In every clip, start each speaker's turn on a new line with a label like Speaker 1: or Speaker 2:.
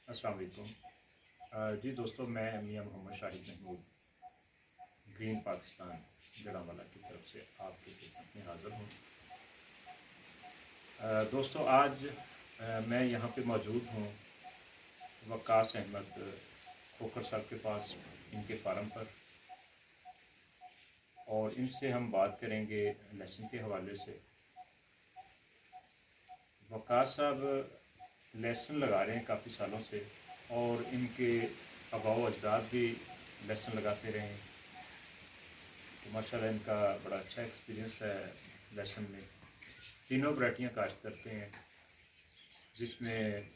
Speaker 1: अस्सलाम वालेकुम। जी दोस्तों, मैं मियां मोहम्मद शाहिद महमूद ग्रीन पाकिस्तान जड़ावाला की तरफ से आपकी खिदमत में हाज़िर हूँ। दोस्तों, आज मैं यहाँ पे मौजूद हूँ वकास अहमद खोखर साहब के पास, इनके फार्म पर, और इनसे हम बात करेंगे लहसुन के हवाले से। वकास साहब लहसुन लगा रहे हैं काफ़ी सालों से, और इनके आबाओ अजदाद भी लहसुन लगाते रहे हैं। तो माशाल्लाह इनका बड़ा अच्छा एक्सपीरियंस है लहसुन में। तीनों वैरायटियाँ काश्त करते हैं, जिसमें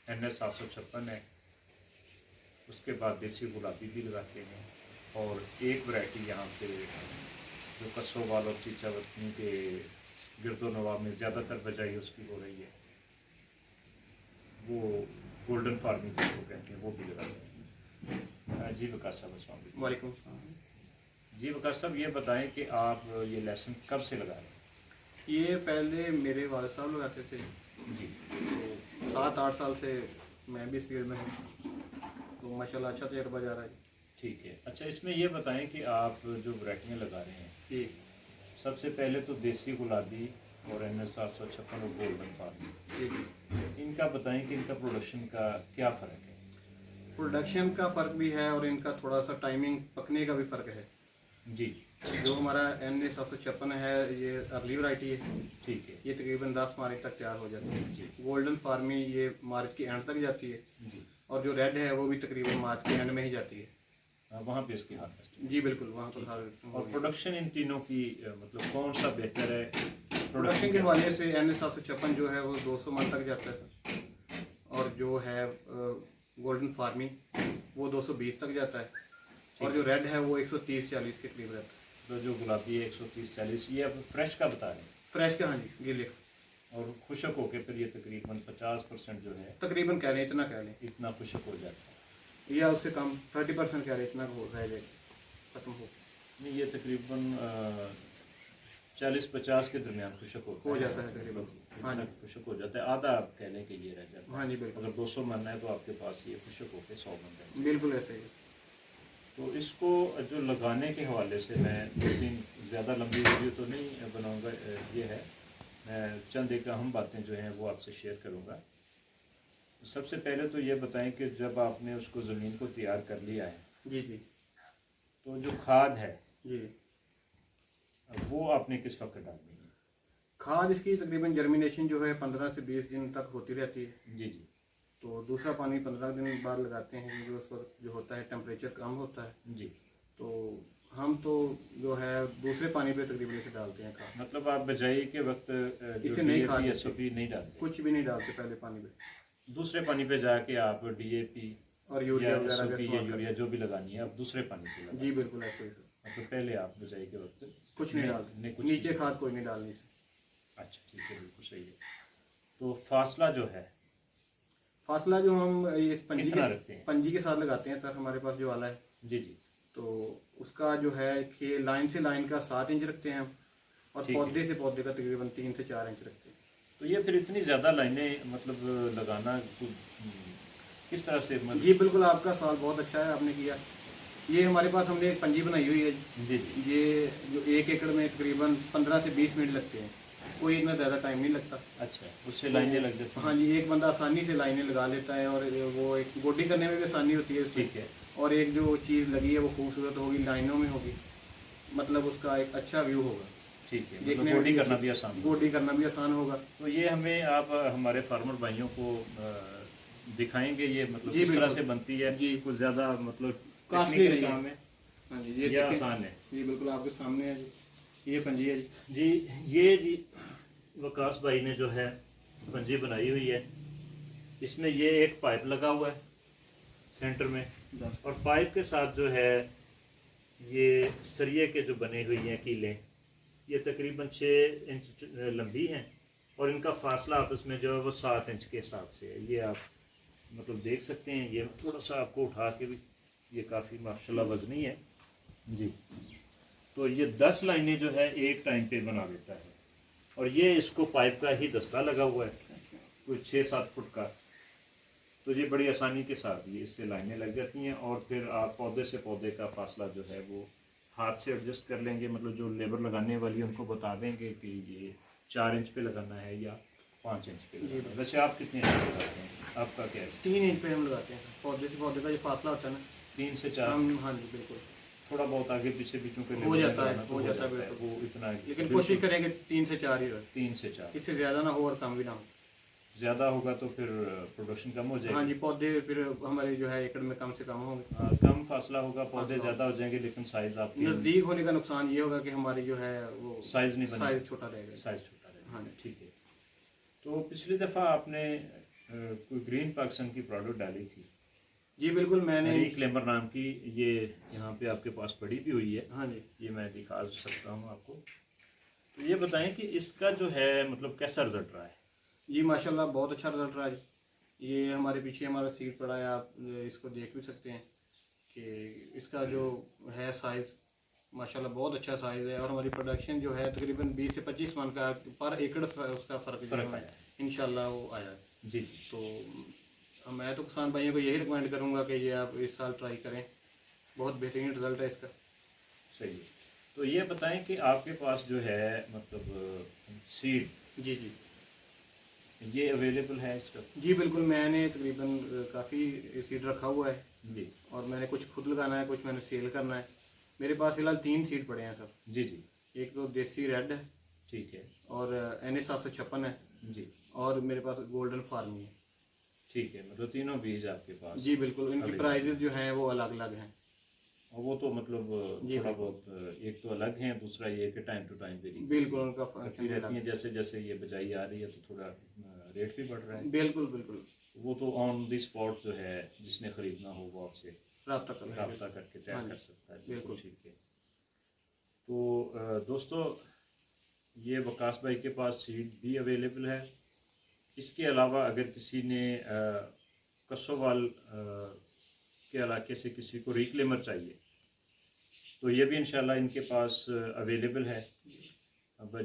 Speaker 1: NS 756 है, उसके बाद देसी गुलाबी भी लगाते हैं, और एक वैरायटी यहाँ पे जो कसोवाल और चीचावतनी के गिरदो नवाब में ज़्यादातर बजाई उसकी हो रही है, वो गोल्डन फार्मिंग जिसको कहते हैं, वो भी लगाते हैं। जी वकास साहब, अस्सलाम वालेकुम।
Speaker 2: वालेकुम सलाम।
Speaker 1: जी वकास साहब, ये बताएं कि आप ये लहसुन कब से लगा रहे हैं?
Speaker 2: ये पहले मेरे वाले साहब लगाते थे,
Speaker 1: जी
Speaker 2: तो 7-8 साल से मैं भी इस फील्ड में हूँ, तो माशाल्लाह अच्छा तजर्बा जा रहा है।
Speaker 1: ठीक है। अच्छा, इसमें ये बताएं कि आप जो वैरायटियाँ लगा रहे हैं,
Speaker 2: जी
Speaker 1: सबसे पहले तो देसी गुलाबी और NS 756 और गोल्डन फार्मिंग,
Speaker 2: जी जी।
Speaker 1: इनका बताएं कि इनका प्रोडक्शन का क्या फ़र्क है?
Speaker 2: प्रोडक्शन का फ़र्क भी है और इनका थोड़ा सा टाइमिंग पकने का भी फ़र्क है।
Speaker 1: जी
Speaker 2: जो हमारा NS 756 है, ये अर्ली वैरायटी है,
Speaker 1: ठीक है।
Speaker 2: ये तकरीबन 10 मार्च तक तैयार हो जाती है।
Speaker 1: जी
Speaker 2: गोल्डन फार्मिंग ये मार्च के एंड तक जाती है,
Speaker 1: जी।
Speaker 2: और जो रेड है वो भी तकरीबन मार्च के एंड में ही जाती है।
Speaker 1: वहाँ पे इसकी हार्वेस्ट है।
Speaker 2: जी बिल्कुल, वहाँ पर
Speaker 1: और प्रोडक्शन इन तीनों की मतलब कौन सा बेहतर है?
Speaker 2: प्रोडक्शन के हवाले से NS 756 जो है वो 200 मन तक जाता है, और जो है गोल्डन फार्मिंग वो 220 तक जाता है, और जो रेड है वो 130-40 के करीब रहता है।
Speaker 1: तो जो गुलाबी है 130-40, ये आप फ्रेश का बता रहे हैं,
Speaker 2: फ्रेश का, हाँ जी, गीले का
Speaker 1: और खुशक होके फिर ये तकरीबन 50% जो है
Speaker 2: तकरीबन कह लें, इतना कह लें,
Speaker 1: इतना खुशक हो जाता है।
Speaker 2: या उससे कम 30% कह लें, इतना हो रह जाएगा, खत्म
Speaker 1: नहीं, ये तकरीबन 40-50 के दरमियान खुशक होता
Speaker 2: हो
Speaker 1: है,
Speaker 2: जाता है तकरीबन। हाँ
Speaker 1: इतना
Speaker 2: जी,
Speaker 1: खुशक हो जाता है। आधा आप कह लें कि ये रह जाता है।
Speaker 2: हाँ जी बिल्कुल,
Speaker 1: अगर 200 मन है तो आपके पास ये खुशक होकर 100 मन है।
Speaker 2: बिल्कुल ऐसे ही।
Speaker 1: तो इसको जो लगाने के हवाले से मैं 2-3 ज़्यादा लंबी वीडियो तो नहीं बनाऊंगा, ये है, मैं चंद एक अहम बातें जो हैं वो आपसे शेयर करूंगा। सबसे पहले तो ये बताएं कि जब आपने उसको ज़मीन को तैयार कर लिया है,
Speaker 2: जी जी
Speaker 1: तो जो खाद है
Speaker 2: जी।
Speaker 1: वो आपने किस वक्त डालनी है?
Speaker 2: खाद इसकी तकरीबन जर्मिनेशन जो है 15 से 20 दिन तक होती रहती है।
Speaker 1: जी जी
Speaker 2: तो दूसरा पानी 15 दिन बाद लगाते हैं, क्योंकि उस वक्त जो होता है टेम्परेचर कम होता है।
Speaker 1: जी।
Speaker 2: तो हम तो जो है दूसरे पानी पे तकरीबन इसे डालते हैं खाद।
Speaker 1: मतलब आप बजाई के वक्त जो
Speaker 2: इसे नहीं खाद
Speaker 1: DAP SOP नहीं डालते,
Speaker 2: कुछ भी नहीं डालते पहले पानी पे,
Speaker 1: दूसरे पानी पे जाके आप DAP
Speaker 2: और
Speaker 1: या
Speaker 2: यूरिया वगैरह का
Speaker 1: SOP या
Speaker 2: इस्तेमाल
Speaker 1: यूरिया
Speaker 2: करते
Speaker 1: जो भी लगानी है आप दूसरे पानी पे
Speaker 2: हैं।
Speaker 1: लगाते
Speaker 2: जी
Speaker 1: हैं।
Speaker 2: बिल्कुल ऐसे ही।
Speaker 1: मतलब पहले आप बजाई के वक्त
Speaker 2: कुछ नहीं डालते,
Speaker 1: कुछ
Speaker 2: नीचे
Speaker 1: नहीं।
Speaker 2: खाद कोई नहीं डालनी।
Speaker 1: अच्छा ठीक है, बिल्कुल सही है। तो फासला जो है
Speaker 2: फासला जो हम इस
Speaker 1: कितना रखते हैं?
Speaker 2: पंजी के साथ लगाते हैं सर, हमारे पास जो वाला है,
Speaker 1: जी जी
Speaker 2: तो उसका जो है कि लाइन से लाइन का 7 इंच रखते हैं हम, और
Speaker 1: ठीक है।
Speaker 2: पौधे से पौधे का तकरीबन 3 से 4 इंच रखते हैं।
Speaker 1: तो ये फिर इतनी ज़्यादा लाइनें मतलब लगाना किस तरह से मतलब?
Speaker 2: जी बिल्कुल, आपका सवाल बहुत अच्छा है, आपने किया। ये हमारे पास हमने एक पंजी बनाई हुई है।
Speaker 1: जी जी।
Speaker 2: ये जो 1 एकड़ में तकरीबन 15 से 20 मिनट लगते हैं, कोई इतना ज़्यादा टाइम नहीं लगता।
Speaker 1: अच्छा, उससे लाइनें लग जाती हैं।
Speaker 2: हाँ जी, एक बंदा आसानी से लाइनें लगा लेता है, और वो एक गोडी करने में भी आसानी होती है उसमें।
Speaker 1: ठीक है।
Speaker 2: और एक जो चीज़ लगी है वो खूबसूरत होगी, लाइनों में होगी, मतलब उसका एक अच्छा व्यू होगा,
Speaker 1: ठीक है, मतलब
Speaker 2: देखने
Speaker 1: गोडी
Speaker 2: में
Speaker 1: करना भी आसान होगा।
Speaker 2: गोडी करना भी आसान होगा।
Speaker 1: तो ये हमें आप हमारे फार्मर भाइयों को दिखाएंगे ये मतलब
Speaker 2: जी
Speaker 1: किस तरह
Speaker 2: बिल्कुल।
Speaker 1: से बनती है?
Speaker 2: जी,
Speaker 1: कुछ ज़्यादा मतलब
Speaker 2: कॉस्टली
Speaker 1: टेक्निकल
Speaker 2: नहीं है।
Speaker 1: काम है
Speaker 2: हाँ जी, ये
Speaker 1: या
Speaker 2: देखें।
Speaker 1: आसान है?
Speaker 2: जी बिल्कुल, आपके सामने है जी, ये पंजी है जी।
Speaker 1: जी, ये जी वकास भाई ने जो है पंजी बनाई हुई है। इसमें ये एक पाइप लगा हुआ है सेंटर में, और पाइप के साथ जो है ये सरिये के जो बने हुई हैं कीलें, ये तकरीबन 6 इंच लंबी हैं, और इनका फासला आपस में जो है वो 7 इंच के हिसाब से है। ये आप मतलब देख सकते हैं। ये थोड़ा सा आपको उठा के भी, ये काफ़ी माशाल्लाह वज़नी है जी। तो ये 10 लाइनें जो है एक टाइम पे बना देता है, और ये इसको पाइप का ही दस्ता लगा हुआ है, कोई 6-7 फुट का। तो ये बड़ी आसानी के साथ ये इससे लाइनें लग जाती हैं और फिर आप पौधे से पौधे का फासला जो है वो हाथ से एडजस्ट कर लेंगे। मतलब जो लेबर लगाने वाली है उनको बता देंगे कि ये 4 इंच पे लगाना है या 5 इंच पे लगाना है। वैसे आप कितने इंच पे लगाते हैं, आपका क्या है?
Speaker 2: 3 इंच पे हम लगाते हैं। पौधे से पौधे का जो फासला होता है ना,
Speaker 1: 3 से 4।
Speaker 2: हम, हाँ जी बिल्कुल,
Speaker 1: थोड़ा बहुत आगे पीछे भी चूँकि
Speaker 2: हो
Speaker 1: लेबर
Speaker 2: जाता है,
Speaker 1: लगाना तो
Speaker 2: हो जाता है
Speaker 1: है,
Speaker 2: बिल्कुल।
Speaker 1: वो इतना
Speaker 2: लेकिन कोशिश करेंगे 3 से 4 ही रहे,
Speaker 1: 3 से 4।
Speaker 2: इससे ज़्यादा ना हो और कम भी ना हो।
Speaker 1: ज़्यादा होगा तो फिर प्रोडक्शन कम हो
Speaker 2: हाँ
Speaker 1: जाएगी।
Speaker 2: जी, पौधे फिर हमारे जो है एकड़ में कम से कम होंगे।
Speaker 1: हाँ, कम फासला होगा, पौधे ज़्यादा हो जाएंगे लेकिन साइज़ आपकी
Speaker 2: नज़दीक होने का नुकसान ये होगा कि हमारी जो है वो
Speaker 1: साइज़ नहीं बनेगा,
Speaker 2: साइज छोटा रहेगा।
Speaker 1: साइज़ छोटा रहेगा।
Speaker 2: हाँ जी।
Speaker 1: ठीक है। तो पिछली दफ़ा आपने कोई ग्रीन पाकिस्तान की प्रोडक्ट डाली थी,
Speaker 2: जी बिल्कुल, मैंने,
Speaker 1: रीक्लेमर नाम की, ये यहाँ पे आपके पास पड़ी भी हुई है,
Speaker 2: हाँ जी
Speaker 1: ये मैं दिखा सकता हूँ आपको। तो ये बताएं कि इसका जो है मतलब कैसा रिजल्ट रहा है?
Speaker 2: जी माशाल्लाह बहुत अच्छा रिजल्ट रहा है। ये हमारे पीछे हमारा सीड पड़ा है, आप इसको देख भी सकते हैं कि इसका जो है साइज़ माशाल्लाह बहुत अच्छा साइज़ है। और हमारी प्रोडक्शन जो है तकरीबन 20 से 25 मन का पर एकड़ उसका फ़र्क जो है इंशाल्लाह वो आया है।
Speaker 1: जी।
Speaker 2: तो मैं तो किसान भाइयों को यही रिकमेंड करूँगा कि ये आप इस साल ट्राई करें, बहुत बेहतरीन रिजल्ट है इसका।
Speaker 1: सही है। तो ये बताएं कि आपके पास जो है मतलब सीड
Speaker 2: जी जी
Speaker 1: ये अवेलेबल है इसका?
Speaker 2: जी बिल्कुल, मैंने तकरीबन काफ़ी सीड रखा हुआ है
Speaker 1: जी
Speaker 2: और मैंने कुछ खुद लगाना है, कुछ मैंने सेल करना है। मेरे पास फ़िलहाल 3 सीड पड़े हैं सर।
Speaker 1: जी जी।
Speaker 2: एक तो देसी रेड है,
Speaker 1: ठीक है।
Speaker 2: और NA 756 है,
Speaker 1: जी।
Speaker 2: और मेरे पास गोल्डन फार्मी है।
Speaker 1: ठीक है, मतलब तीनों बीज आपके पास?
Speaker 2: जी बिल्कुल, इनकी
Speaker 1: available
Speaker 2: प्राइजेज जो हैं वो अलग अलग हैं।
Speaker 1: और वो तो मतलब
Speaker 2: जी
Speaker 1: थोड़ा
Speaker 2: बिल्कुल।
Speaker 1: बहुत एक तो अलग है, दूसरा ये कि टाइम टू टाइम वेरी
Speaker 2: बिल्कुल उनका
Speaker 1: करती
Speaker 2: फंक्शन
Speaker 1: रहती
Speaker 2: अलग
Speaker 1: हैं।
Speaker 2: है।
Speaker 1: जैसे जैसे ये बिजाई आ रही है तो थोड़ा रेट भी बढ़ रहा है।
Speaker 2: बिल्कुल बिल्कुल,
Speaker 1: वो तो ऑन द स्पॉट जो है जिसने खरीदना हो वो आपसे
Speaker 2: रब्ता कर लेंगे।
Speaker 1: रब्ता करके
Speaker 2: हाँ
Speaker 1: तैयार
Speaker 2: जी,
Speaker 1: कर सकता है।
Speaker 2: बिल्कुल।
Speaker 1: ठीक है। तो दोस्तों, ये वकास भाई के पास सीड भी अवेलेबल है। इसके अलावा अगर किसी ने कसोवाल के इलाके से किसी को रिक्लेमर चाहिए तो ये भी इंशाल्लाह इनके पास अवेलेबल है। अब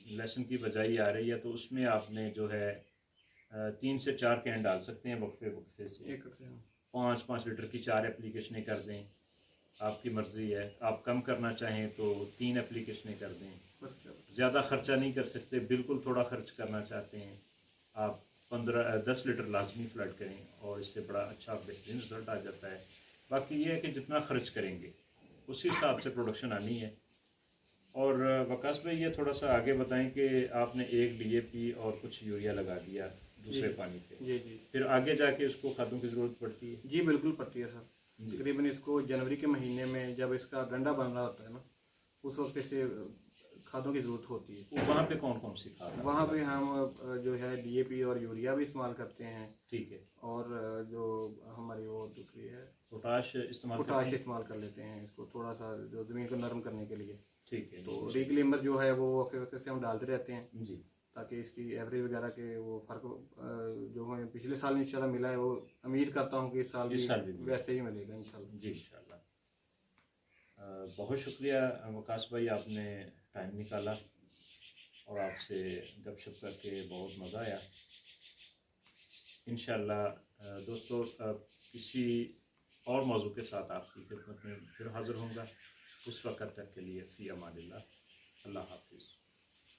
Speaker 1: लहसुन की बजाई आ रही है तो उसमें आपने जो है 3 से 4 कैन डाल सकते हैं वक्फे वक्फे से।
Speaker 2: एक करते हैं।
Speaker 1: 5-5 लीटर की 4 एप्लीकेशनें कर दें, आपकी मर्ज़ी है। आप कम करना चाहें तो 3 एप्लीकेशनें कर दें। ज़्यादा ख़र्चा नहीं कर सकते, बिल्कुल थोड़ा खर्च करना चाहते हैं आप 10 लीटर लाजमी फ्लड करें और इससे बड़ा अच्छा बेहतरीन रिज़ल्ट आ जाता है। बाकी ये है कि जितना खर्च करेंगे उसी हिसाब से प्रोडक्शन आनी है। और वकास भाई ये थोड़ा सा आगे बताएं कि आपने एक DAP और कुछ यूरिया लगा दिया दूसरे पानी पे,
Speaker 2: जी जी
Speaker 1: फिर आगे जाके इसको खादों की ज़रूरत पड़ती है?
Speaker 2: जी बिल्कुल पड़ती है सर।
Speaker 1: जी।
Speaker 2: तकरीबन इसको जनवरी के महीने में जब इसका गंडा बन रहा होता है ना, उस वक्त इसे खादों की ज़रूरत होती है।
Speaker 1: वहाँ पे कौन कौन सी खाद आप
Speaker 2: वहाँ पे
Speaker 1: लगाते हैं?
Speaker 2: हम जो है DAP और यूरिया भी इस्तेमाल करते हैं,
Speaker 1: ठीक है।
Speaker 2: और जो हमारी वो दूसरी है
Speaker 1: पोटाश इस्तेमाल करते
Speaker 2: पोटाश
Speaker 1: हैं?
Speaker 2: इस्तेमाल कर लेते हैं इसको थोड़ा सा जो ज़मीन को नरम करने के लिए।
Speaker 1: ठीक है।
Speaker 2: तो रिक्लेमर जो है वो वक्त से हम डालते रहते हैं
Speaker 1: जी।
Speaker 2: ताकि इसकी एवरेज वगैरह के वो फ़र्क जो हमें पिछले साल इंशाल्लाह मिला है, वो उम्मीद करता हूँ कि इस साल भी
Speaker 1: मिलेगा।
Speaker 2: वैसे ही मिलेगा इंशाल्लाह।
Speaker 1: जी इंशाल्लाह। बहुत शुक्रिया वकास भाई, आपने टाइम निकाला और आपसे गपशप करके बहुत मज़ा आया। इंशाल्लाह दोस्तों किसी और मौजू के साथ आपकी खिदमत में फिर हाज़िर होऊंगा। उस वक़्त तक के लिए फ़ी अमानिल्लाह, अल्लाह हाफ़िज़।